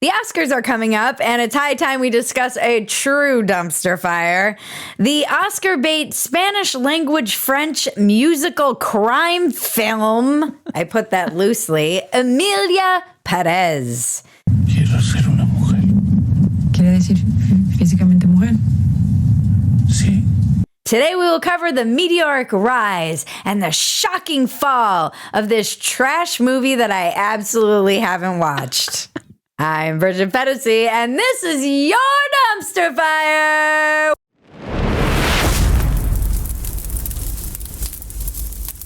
The Oscars are coming up, and it's high time we discuss a true dumpster fire. The Oscar bait Spanish language French musical crime film, I put that loosely, Emilia Pérez. Quiero ser una mujer. ¿Quiere decir físicamente mujer? Sí. Today we will cover the meteoric rise and the shocking fall of this trash movie that I absolutely haven't watched. I'm Bridget Phetasy, and this is your dumpster fire!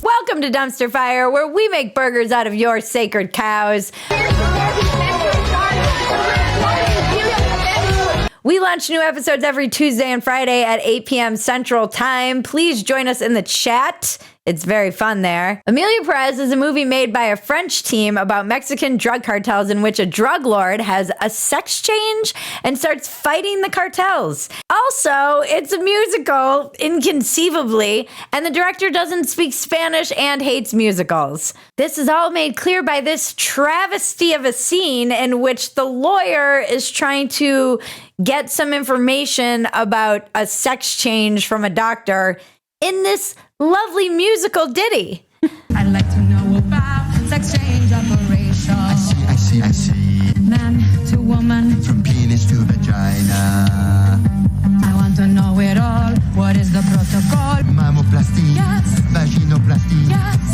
Welcome to Dumpster Fire, where we make burgers out of your sacred cows. We launch new episodes every Tuesday and Friday at 8 p.m. Central Time. Please join us in the chat. It's very fun there. Emilia Pérez is a movie made by a French team about Mexican drug cartels in which a drug lord has a sex change and starts fighting the cartels. Also, it's a musical, inconceivably, and the director doesn't speak Spanish and hates musicals. This is all made clear by this travesty of a scene in which the lawyer is trying to get some information about a sex change from a doctor in this lovely musical ditty. I'd like to know about sex change operations. I see. Man to woman. From penis to vagina. I want to know it all. What is the protocol? Mammoplasty. Yes. Vaginoplasty. Yes.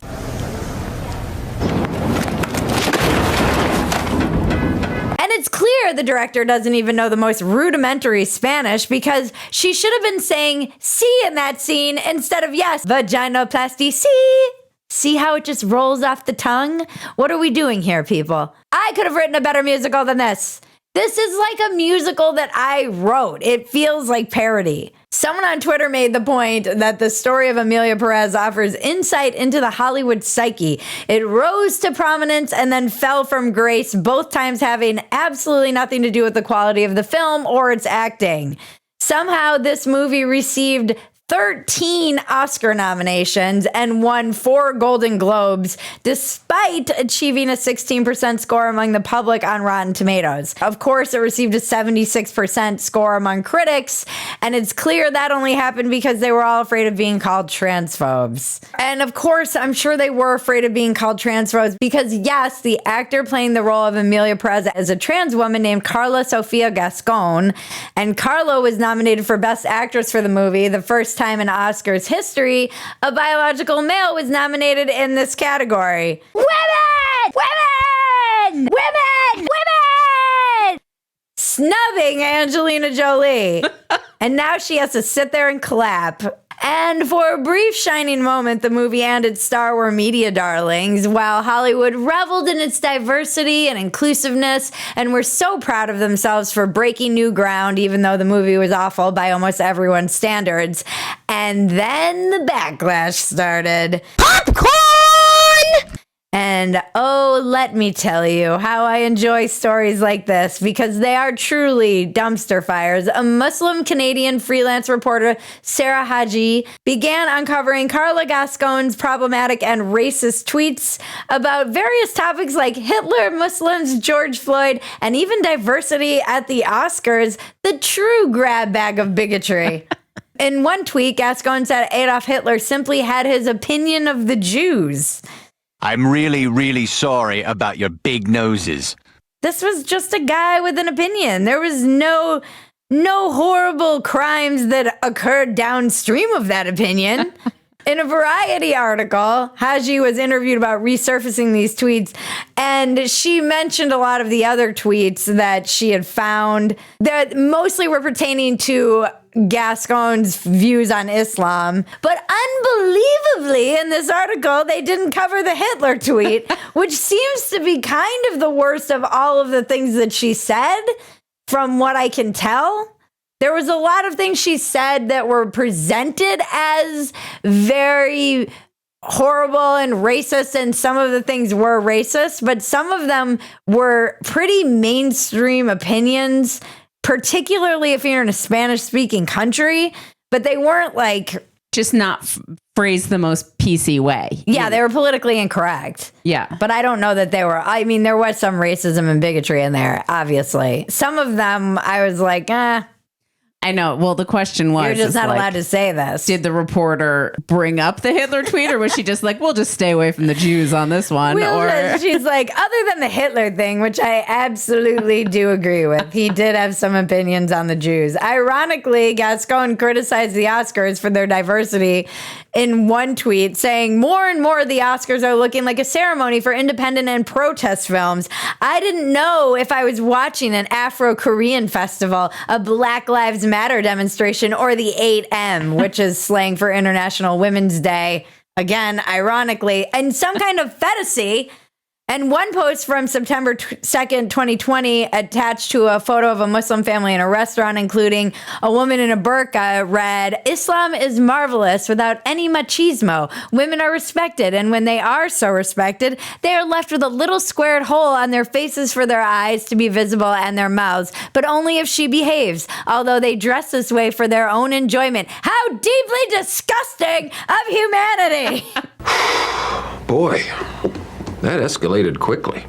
It's clear the director doesn't even know the most rudimentary Spanish because she should have been saying "sí" in that scene instead of yes, vaginoplasty, sí. See how it just rolls off the tongue? What are we doing here, people? I could have written a better musical than this. This is like a musical that I wrote. It feels like parody. Someone on Twitter made the point that the story of Emilia Pérez offers insight into the Hollywood psyche. It rose to prominence and then fell from grace, both times having absolutely nothing to do with the quality of the film or its acting. Somehow this movie received 13 Oscar nominations and won 4 Golden Globes, despite achieving a 16% score among the public on Rotten Tomatoes. Of course, it received a 76% score among critics, and it's clear that only happened because they were all afraid of being called transphobes. And of course, I'm sure they were afraid of being called transphobes because, yes, the actor playing the role of Emilia Pérez is a trans woman named Carla Sofia Gascon, and Carla was nominated for Best Actress for the movie, the first time in Oscars history a biological male was nominated in this category. Women! Snubbing Angelina Jolie. And now she has to sit there and clap. And for a brief shining moment, the movie and its star were media darlings, while Hollywood reveled in its diversity and inclusiveness and were so proud of themselves for breaking new ground, even though the movie was awful by almost everyone's standards. And then the backlash started. Popcorn! And oh, let me tell you how I enjoy stories like this because they are truly dumpster fires. A Muslim Canadian freelance reporter, Sarah Haji, began uncovering Carla Gascon's problematic and racist tweets about various topics like Hitler, Muslims, George Floyd, and even diversity at the Oscars, the true grab bag of bigotry. In one tweet, Gascon said Adolf Hitler simply had his opinion of the Jews. I'm really, really sorry about your big noses. This was just a guy with an opinion. There was no horrible crimes that occurred downstream of that opinion. In a Variety article, Haji was interviewed about resurfacing these tweets, and she mentioned a lot of the other tweets that she had found that mostly were pertaining to Gascon's views on Islam. But unbelievably, in this article, they didn't cover the Hitler tweet, which seems to be kind of the worst of all of the things that she said, from what I can tell. There was a lot of things she said that were presented as very horrible and racist, and some of the things were racist, but some of them were pretty mainstream opinions, particularly if you're in a Spanish-speaking country, but they weren't like... Just not phrased the most PC way. Yeah, they were politically incorrect. Yeah. But I don't know that they were. I mean, there was some racism and bigotry in there, obviously. Some of them, I was like, I know. Well, the question was, you're just not allowed to say this. Did the reporter bring up the Hitler tweet, or was she just like, we'll just stay away from the Jews on this one? She's like, other than the Hitler thing, which I absolutely do agree with, he did have some opinions on the Jews. Ironically, Gascon criticized the Oscars for their diversity in one tweet, saying more and more the Oscars are looking like a ceremony for independent and protest films. I didn't know if I was watching an Afro-Korean festival, a Black Lives Matter demonstration, or the 8M, which is slang for International Women's Day. Again, ironically, and some kind of Phetasy. And one post from September 2nd, 2020, attached to a photo of a Muslim family in a restaurant, including a woman in a burqa, read, "Islam is marvelous without any machismo. Women are respected, and when they are so respected, they are left with a little squared hole on their faces for their eyes to be visible and their mouths, but only if she behaves, although they dress this way for their own enjoyment. How deeply disgusting of humanity!" Boy, that escalated quickly.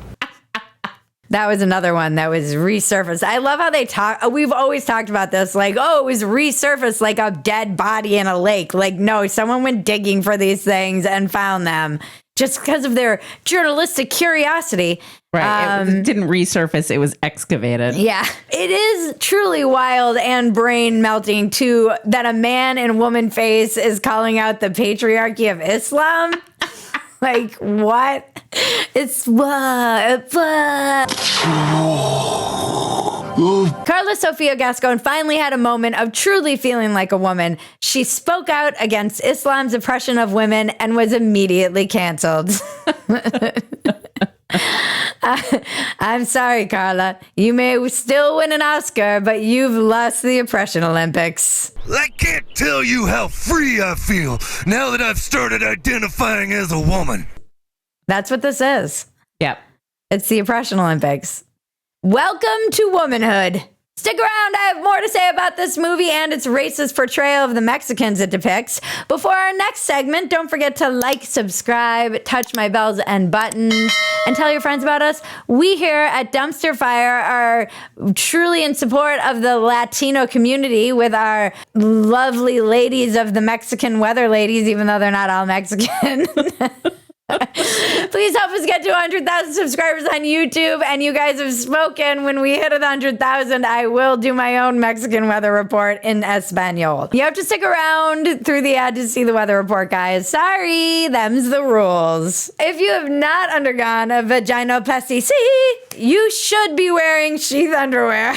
That was another one that was resurfaced. I love how they talk. We've always talked about this, like, oh, it was resurfaced like a dead body in a lake. Like, no, someone went digging for these things and found them just because of their journalistic curiosity. Right. It didn't resurface. It was excavated. Yeah. It is truly wild and brain melting, too, that a man in woman face is calling out the patriarchy of Islam. Like, what? It's what? Carla Sofia Gascon finally had a moment of truly feeling like a woman. She spoke out against Islam's oppression of women and was immediately canceled. I'm sorry, Carla. You may still win an Oscar, but you've lost the Oppression Olympics. I can't tell you how free I feel now that I've started identifying as a woman. That's what this is. Yep. It's the Oppression Olympics. Welcome to womanhood. Stick around. I have more to say about this movie and its racist portrayal of the Mexicans it depicts. Before our next segment, don't forget to like, subscribe, touch my bells and buttons, and tell your friends about us. We here at Dumpster Fire are truly in support of the Latino community with our lovely ladies of the Mexican weather ladies, even though they're not all Mexican. Please help us get to 100,000 subscribers on YouTube. And you guys have spoken. When we hit 100,000, I will do my own Mexican weather report in Espanol. You have to stick around through the ad to see the weather report, guys. Sorry, them's the rules. If you have not undergone a vaginoplasty, you should be wearing sheath underwear.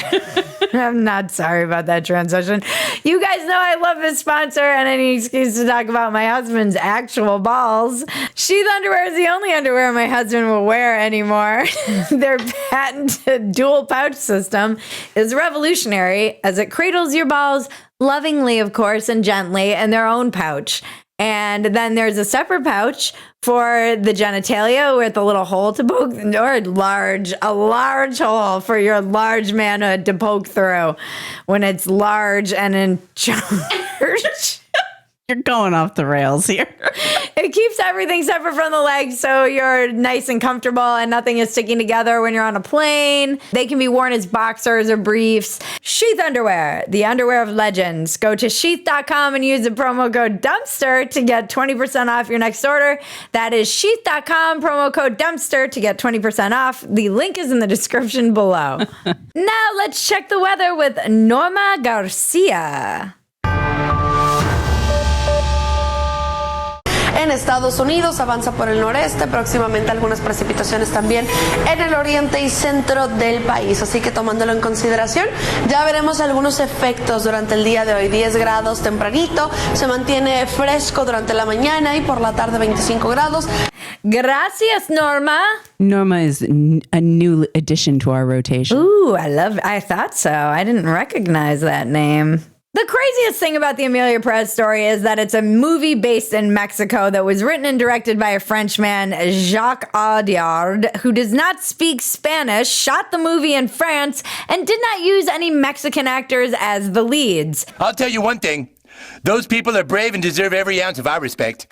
I'm not sorry about that transition. You guys know I love this sponsor and any excuse to talk about my husband's actual balls. Sheath underwear is the only underwear my husband will wear anymore. Their patented dual pouch system is revolutionary as it cradles your balls lovingly, of course, and gently in their own pouch. And then there's a separate pouch for the genitalia with a little hole to poke, or a large hole for your large manhood to poke through when it's large and in charge. You're going off the rails here. It keeps everything separate from the legs so you're nice and comfortable and nothing is sticking together when you're on a plane. They can be worn as boxers or briefs. Sheath underwear, the underwear of legends. Go to sheath.com and use the promo code DUMPSTER to get 20% off your next order. That is sheath.com, promo code DUMPSTER to get 20% off. The link is in the description below. Now let's check the weather with Norma Garcia. En Estados Unidos avanza por el noreste, próximamente algunas precipitaciones también en el oriente y centro del país, así que tomándolo en consideración, ya veremos algunos efectos durante el día de hoy. 10 grados tempranito, se mantiene fresco durante la mañana y por la tarde 25 grados. Gracias, Norma. Norma is a new addition to our rotation. Ooh, I thought so. I didn't recognize that name. The craziest thing about the Emilia Pérez story is that it's a movie based in Mexico that was written and directed by a Frenchman, Jacques Audiard, who does not speak Spanish, shot the movie in France, and did not use any Mexican actors as the leads. I'll tell you one thing. Those people are brave and deserve every ounce of our respect.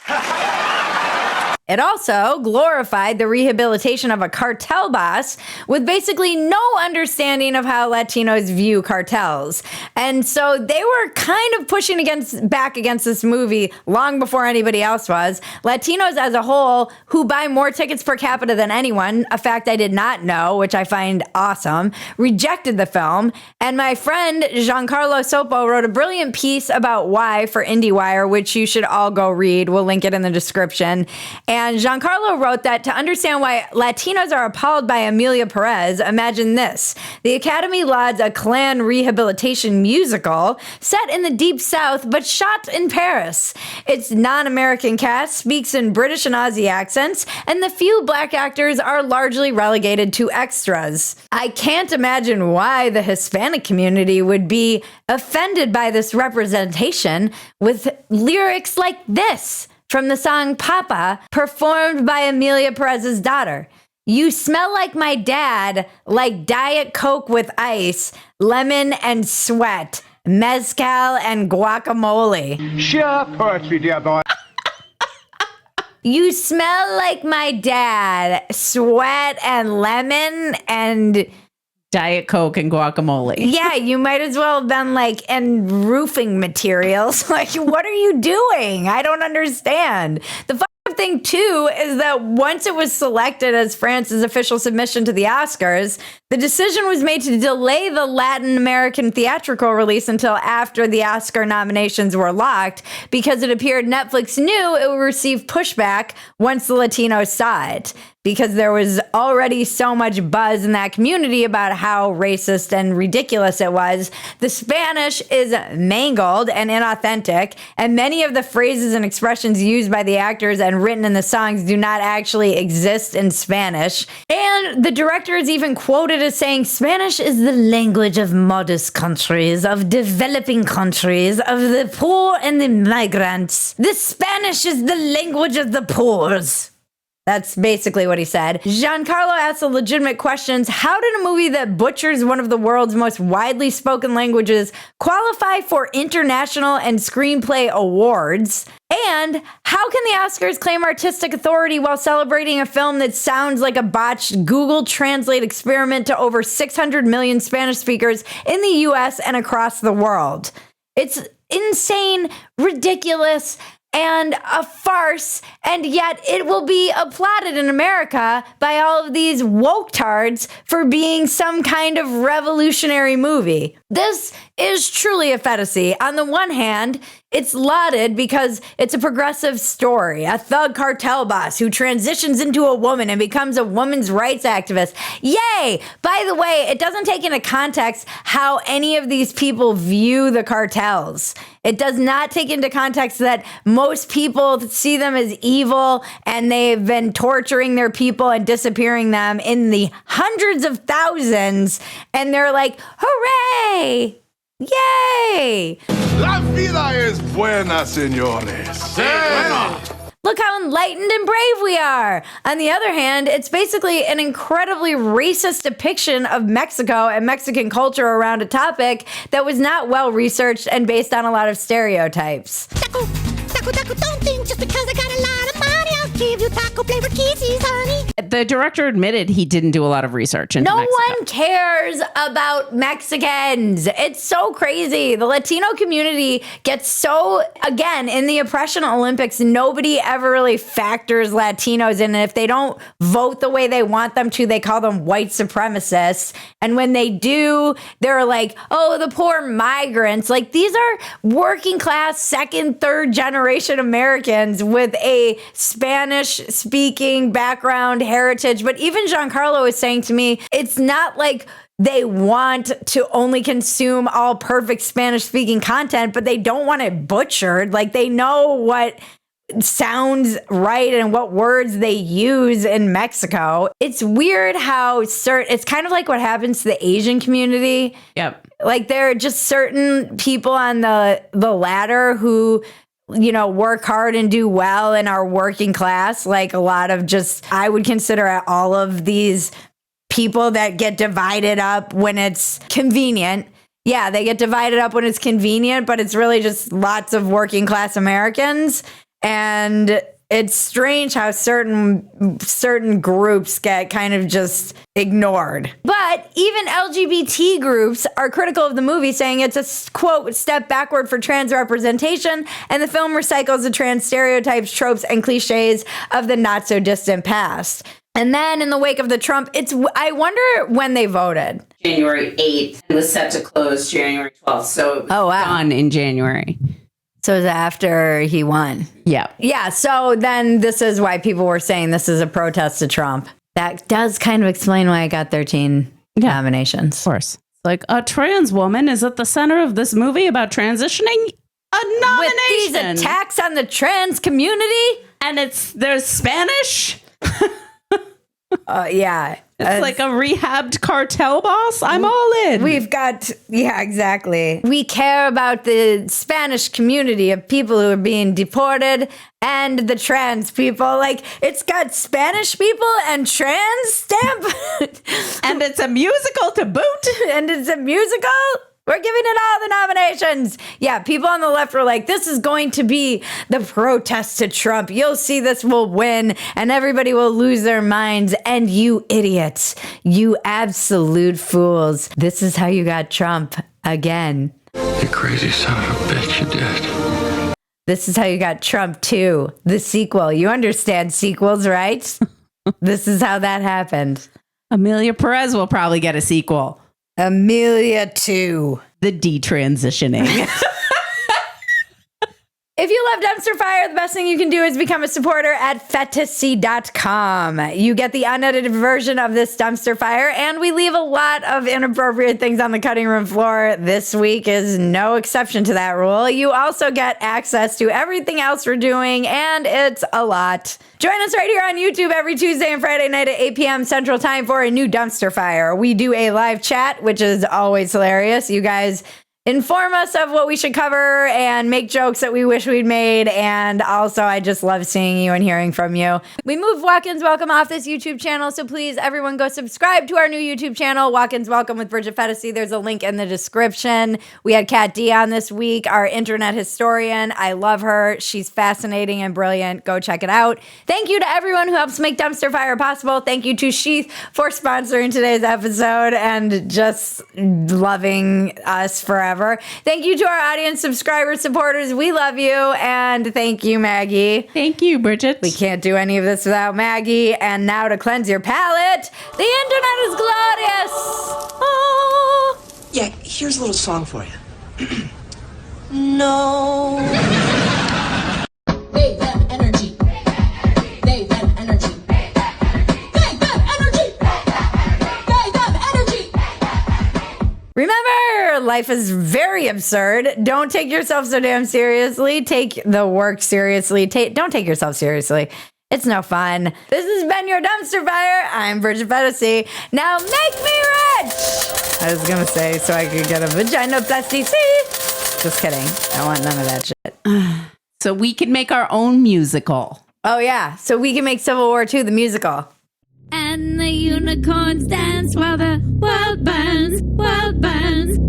It also glorified the rehabilitation of a cartel boss with basically no understanding of how Latinos view cartels. And so they were kind of pushing back against this movie long before anybody else was. Latinos as a whole, who buy more tickets per capita than anyone, a fact I did not know, which I find awesome, rejected the film. And my friend Giancarlo Sopo wrote a brilliant piece about why for IndieWire, which you should all go read. We'll link it in the description. And Giancarlo wrote that to understand why Latinos are appalled by Emilia Pérez, imagine this. The Academy lauds a Klan rehabilitation musical set in the Deep South but shot in Paris. Its non-American cast speaks in British and Aussie accents, and the few black actors are largely relegated to extras. I can't imagine why the Hispanic community would be offended by this representation with lyrics like this from the song Papa, performed by Emilia Pérez's daughter. You smell like my dad, like Diet Coke with ice, lemon and sweat, mezcal and guacamole. Sure poetry, dear boy. You smell like my dad, sweat and lemon and Diet Coke and guacamole. Yeah, you might as well have been like, and roofing materials. Like, what are you doing? I don't understand. The fucking thing, too, is that once it was selected as France's official submission to the Oscars, the decision was made to delay the Latin American theatrical release until after the Oscar nominations were locked because it appeared Netflix knew it would receive pushback once the Latinos saw it, because there was already so much buzz in that community about how racist and ridiculous it was. The Spanish is mangled and inauthentic, and many of the phrases and expressions used by the actors and written in the songs do not actually exist in Spanish. And the director is even quoted as saying, Spanish is the language of modest countries, of developing countries, of the poor and the migrants. The Spanish is the language of the poors. That's basically what he said. Giancarlo asked the legitimate questions. How did a movie that butchers one of the world's most widely spoken languages qualify for international and screenplay awards? And how can the Oscars claim artistic authority while celebrating a film that sounds like a botched Google Translate experiment to over 600 million Spanish speakers in the US and across the world? It's insane, ridiculous, and a farce, and yet it will be applauded in America by all of these woke-tards for being some kind of revolutionary movie. This is truly a Phetasy. On the one hand, it's lauded because it's a progressive story, a thug cartel boss who transitions into a woman and becomes a women's rights activist. Yay! By the way, it doesn't take into context how any of these people view the cartels. It does not take into context that most people see them as evil and they've been torturing their people and disappearing them in the hundreds of thousands. And they're like, hooray! Yay! La vida es buena, señores. Look how enlightened and brave we are. On the other hand, it's basically an incredibly racist depiction of Mexico and Mexican culture around a topic that was not well researched and based on a lot of stereotypes. Taco, don't think just because I got a lot of money, I'll give you taco flavored kisses, honey. The director admitted he didn't do a lot of research into Mexico. No one cares about Mexicans. It's so crazy. The Latino community gets so, again, in the oppression Olympics, nobody ever really factors Latinos in. And if they don't vote the way they want them to, they call them white supremacists. And when they do, they're like, oh, the poor migrants. Like, these are working class, second, third generation Americans with a Spanish speaking background, heritage. But even Giancarlo is saying to me, it's not like they want to only consume all perfect Spanish speaking content, but they don't want it butchered. Like, they know what sounds right and what words they use in Mexico. It's weird how it's kind of like what happens to the Asian community. Yep. Like, there are just certain people on the ladder who, you know, work hard and do well and are working class. Like, a lot of I would consider all of these people that get divided up when it's convenient. Yeah, they get divided up when it's convenient, but it's really just lots of working class Americans. And it's strange how certain groups get kind of just ignored. But even LGBT groups are critical of the movie, saying it's a, quote, step backward for trans representation, and the film recycles the trans stereotypes, tropes, and cliches of the not-so-distant past. And then in the wake of the Trump, I wonder when they voted. January 8th. It was set to close January 12th. So done in January. So it was after he won. Yeah. Yeah. So then this is why people were saying this is a protest to Trump. That does kind of explain why I got 13 nominations. Of course. Like a trans woman is at the center of this movie about transitioning. A nomination. With these attacks on the trans community. And there's Spanish. Yeah. It's like a rehabbed cartel boss. I'm all in. We've got, yeah, exactly. We care about the Spanish community of people who are being deported and the trans people. Like, it's got Spanish people and trans stamp. And it's a musical to boot. And it's a musical. We're giving it all the nominations. Yeah, people on the left were like, this is going to be the protest to Trump. You'll see this will win and everybody will lose their minds. And you idiots, you absolute fools. This is how you got Trump again. You crazy son of a bitch, you did. This is how you got Trump 2, the sequel. You understand sequels, right? This is how that happened. Emilia Pérez will probably get a sequel. Emilia 2. The detransitioning. If you love Dumpster Fire, the best thing you can do is become a supporter at Phetasy.com. You get the unedited version of this Dumpster Fire, and we leave a lot of inappropriate things on the cutting room floor. This week is no exception to that rule. You also get access to everything else we're doing, and it's a lot. Join us right here on YouTube every Tuesday and Friday night at 8 p.m. Central Time for a new Dumpster Fire. We do a live chat, which is always hilarious. You guys inform us of what we should cover and make jokes that we wish we'd made. And also, I just love seeing you and hearing from you. We moved Walk-Ins Welcome off this YouTube channel, so please, everyone, go subscribe to our new YouTube channel, Walk-Ins Welcome with Bridget Phetasy. There's a link in the description. We had Kat D on this week, our internet historian. I love her. She's fascinating and brilliant. Go check it out. Thank you to everyone who helps make Dumpster Fire possible. Thank you to Sheath for sponsoring today's episode and just loving us forever. Thank you to our audience, subscribers, supporters. We love you. And thank you, Maggie. Thank you, Bridget. We can't do any of this without Maggie. And now to cleanse your palate, the internet is glorious. Oh. Yeah, here's a little song for you. No. They them energy. They them energy. They them energy. They them energy. Remember, life is very absurd. Don't take yourself so damn seriously. Take the work seriously. Don't take yourself seriously. It's no fun. This has been your Dumpster Fire. I'm Bridget Phetasy. Now make me rich! I was going to say so I could get a vaginoplasty. Just kidding. I want none of that shit. So we can make our own musical. Oh, yeah. So we can make Civil War II, the musical. And the unicorns dance while the world burns, world burns.